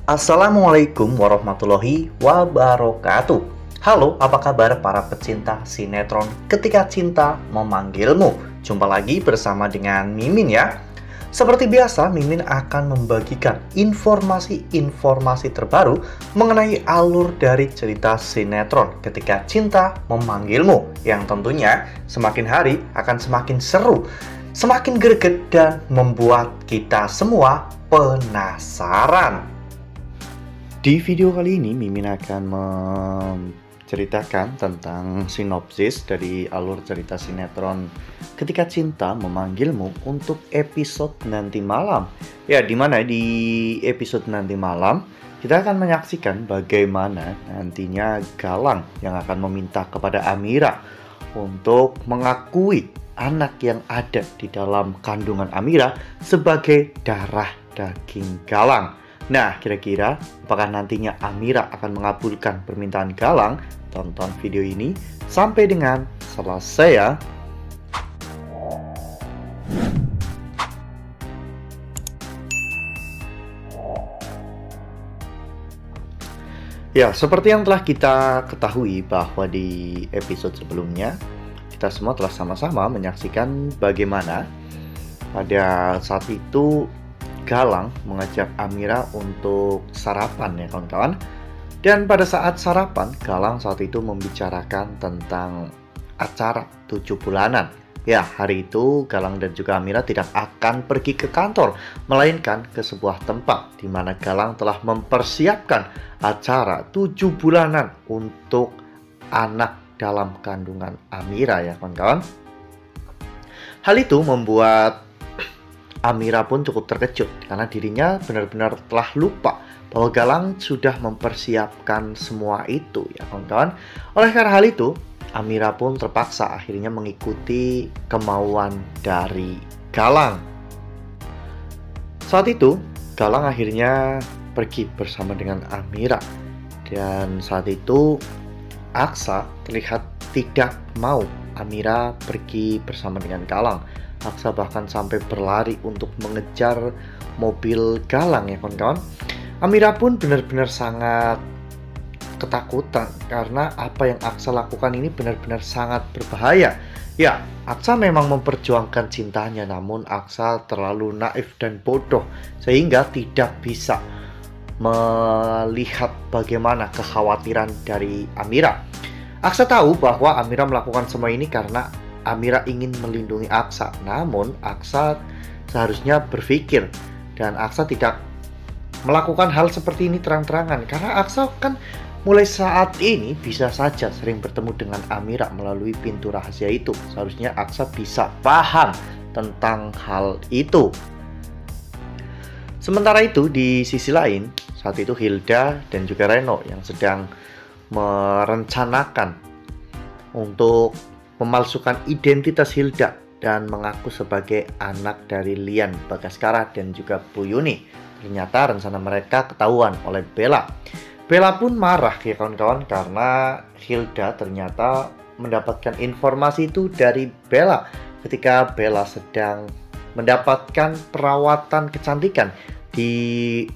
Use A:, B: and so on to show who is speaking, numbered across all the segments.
A: Assalamualaikum warahmatullahi wabarakatuh. Halo, apa kabar para pecinta sinetron Ketika Cinta Memanggilmu? Jumpa lagi bersama dengan Mimin ya. Seperti biasa, Mimin akan membagikan informasi-informasi terbaru mengenai alur dari cerita sinetron Ketika Cinta Memanggilmu, yang tentunya semakin hari akan semakin seru, semakin greget, dan membuat kita semua penasaran. Di video kali ini, Mimin akan menceritakan tentang sinopsis dari alur cerita sinetron Ketika Cinta Memanggilmu untuk episode nanti malam. Ya, dimana di episode nanti malam kita akan menyaksikan bagaimana nantinya Galang yang akan meminta kepada Amira untuk mengakui anak yang ada di dalam kandungan Amira sebagai darah daging Galang. Nah, kira-kira apakah nantinya Amira akan mengabulkan permintaan Galang? Tonton video ini sampai dengan selesai ya. Ya, seperti yang telah kita ketahui bahwa di episode sebelumnya kita semua telah sama-sama menyaksikan bagaimana pada saat itu Galang mengajak Amira untuk sarapan ya kawan-kawan. Dan pada saat sarapan, Galang saat itu membicarakan tentang acara 7 bulanan. Ya, hari itu Galang dan juga Amira tidak akan pergi ke kantor, melainkan ke sebuah tempat di mana Galang telah mempersiapkan acara 7 bulanan untuk anak dalam kandungan Amira ya kawan-kawan. Hal itu membuat Amira pun cukup terkejut karena dirinya benar-benar telah lupa bahwa Galang sudah mempersiapkan semua itu ya kawan-kawan. Oleh karena hal itu, Amira pun terpaksa akhirnya mengikuti kemauan dari Galang. Saat itu, Galang akhirnya pergi bersama dengan Amira. Dan saat itu, Aksa terlihat tidak mau Amira pergi bersama dengan Galang. Aksa bahkan sampai berlari untuk mengejar mobil Galang ya kawan-kawan. Amira pun benar-benar sangat ketakutan karena apa yang Aksa lakukan ini benar-benar sangat berbahaya. Ya, Aksa memang memperjuangkan cintanya, namun Aksa terlalu naif dan bodoh sehingga tidak bisa melihat bagaimana kekhawatiran dari Amira. Aksa tahu bahwa Amira melakukan semua ini karena Amira ingin melindungi Aksa, namun Aksa seharusnya berpikir dan Aksa tidak melakukan hal seperti ini terang-terangan karena Aksa kan mulai saat ini bisa saja sering bertemu dengan Amira melalui pintu rahasia itu. Seharusnya Aksa bisa paham tentang hal itu. Sementara itu di sisi lain, saat itu Hilda dan juga Reno yang sedang merencanakan untuk memalsukan identitas Hilda dan mengaku sebagai anak dari Lian Bagaskara dan juga Bu Yuni. Ternyata rencana mereka ketahuan oleh Bella. Bella pun marah ya kawan-kawan karena Hilda ternyata mendapatkan informasi itu dari Bella ketika Bella sedang mendapatkan perawatan kecantikan di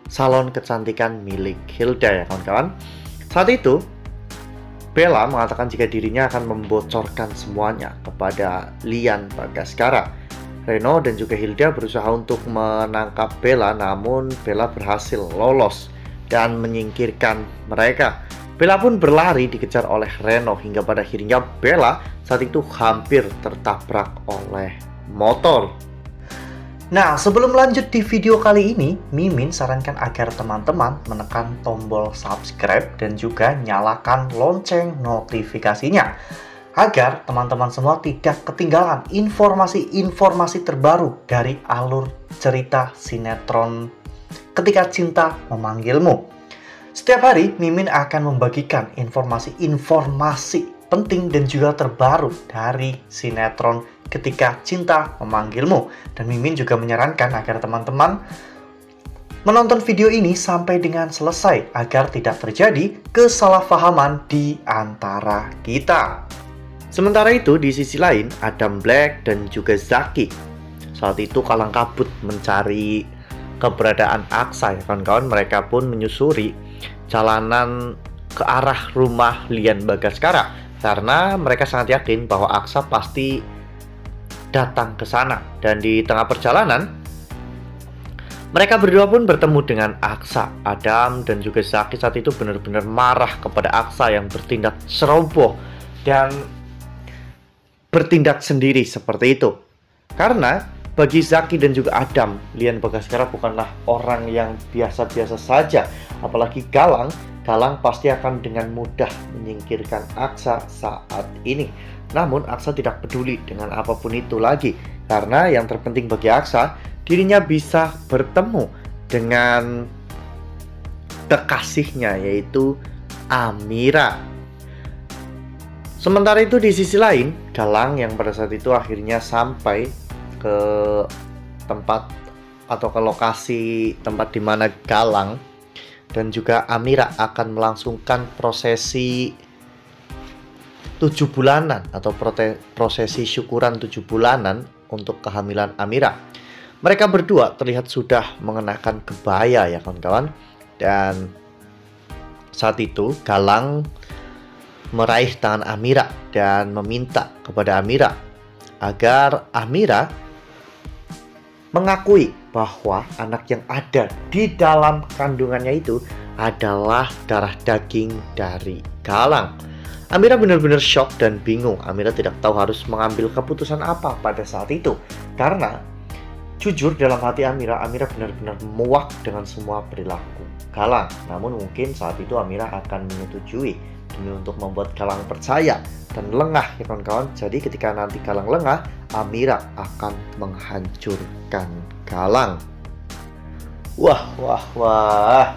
A: salon kecantikan milik Hilda ya kawan-kawan. Saat itu Bella mengatakan jika dirinya akan membocorkan semuanya kepada Lian Bagaskara. Reno dan juga Hilda berusaha untuk menangkap Bella, namun Bella berhasil lolos dan menyingkirkan mereka. Bella pun berlari dikejar oleh Reno hingga pada akhirnya Bella saat itu hampir tertabrak oleh motor. Nah, sebelum lanjut di video kali ini, Mimin sarankan agar teman-teman menekan tombol subscribe dan juga nyalakan lonceng notifikasinya agar teman-teman semua tidak ketinggalan informasi-informasi terbaru dari alur cerita sinetron Ketika Cinta Memanggilmu. Setiap hari, Mimin akan membagikan informasi-informasi penting dan juga terbaru dari sinetron Ketika Cinta Memanggilmu. Dan Mimin juga menyarankan agar teman-teman menonton video ini sampai dengan selesai agar tidak terjadi kesalahpahaman di antara kita. Sementara itu di sisi lain, Adam Black dan juga Zaki saat itu kalang kabut mencari keberadaan Aksa ya kawan-kawan. Mereka pun menyusuri jalanan ke arah rumah Lian Bagaskara karena mereka sangat yakin bahwa Aksa pasti datang ke sana. Dan di tengah perjalanan mereka berdua pun bertemu dengan Aksa. Adam dan juga Zaki saat itu benar-benar marah kepada Aksa yang bertindak ceroboh dan bertindak sendiri seperti itu. Karena bagi Zaki dan juga Adam, Lian Bagaskara bukanlah orang yang biasa-biasa saja. Apalagi Galang pasti akan dengan mudah menyingkirkan Aksa saat ini. Namun Aksa tidak peduli dengan apapun itu lagi. Karena yang terpenting bagi Aksa, dirinya bisa bertemu dengan kekasihnya, yaitu Amira. Sementara itu di sisi lain, Galang yang pada saat itu akhirnya sampai ke tempat atau ke lokasi tempat di mana Galang dan juga Amira akan melangsungkan prosesi 7 bulanan atau prosesi syukuran 7 bulanan untuk kehamilan Amira. Mereka berdua terlihat sudah mengenakan kebaya ya kawan-kawan. Dan saat itu Galang meraih tangan Amira dan meminta kepada Amira agar Amira mengakui bahwa anak yang ada di dalam kandungannya itu adalah darah daging dari Galang. Amira benar-benar shock dan bingung. Amira tidak tahu harus mengambil keputusan apa pada saat itu. Karena jujur dalam hati Amira benar-benar muak dengan semua perilaku Galang. Namun mungkin saat itu Amira akan menyetujui demi untuk membuat Galang percaya dan lengah ya kawan-kawan. Jadi ketika nanti Galang lengah, Amira akan menghancurkan Galang. Wah.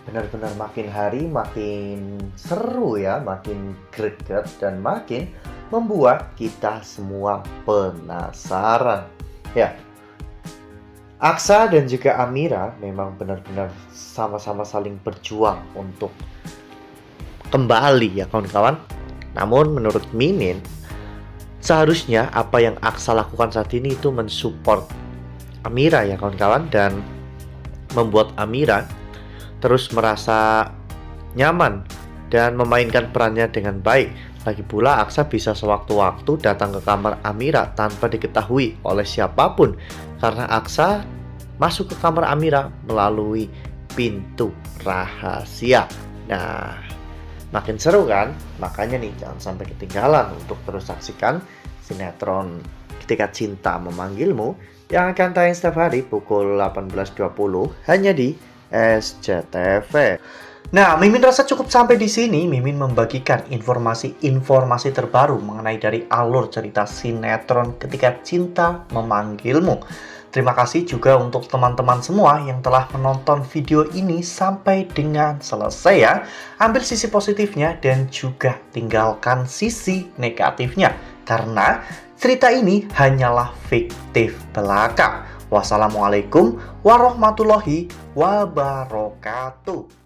A: Benar-benar makin hari makin seru ya, makin greget dan makin membuat kita semua penasaran. Ya, Aksa dan juga Amira memang benar-benar sama-sama saling berjuang untuk kembali ya kawan-kawan. Namun menurut Mimin, seharusnya apa yang Aksa lakukan saat ini itu mensupport Amira ya kawan-kawan, dan membuat Amira terus merasa nyaman dan memainkan perannya dengan baik. Lagi pula Aksa bisa sewaktu-waktu datang ke kamar Amira tanpa diketahui oleh siapapun, karena Aksa masuk ke kamar Amira melalui pintu rahasia. Nah, makin seru kan? Makanya nih jangan sampai ketinggalan untuk terus saksikan sinetron Ketika Cinta Memanggilmu yang akan tayang setiap hari pukul 18.20 hanya di SCTV. Nah, Mimin rasa cukup sampai di sini. Mimin membagikan informasi terbaru mengenai dari alur cerita sinetron Ketika Cinta Memanggilmu. Terima kasih juga untuk teman-teman semua yang telah menonton video ini sampai dengan selesai ya. Ambil sisi positifnya dan juga tinggalkan sisi negatifnya, karena cerita ini hanyalah fiktif belaka. Wassalamualaikum warahmatullahi wabarakatuh.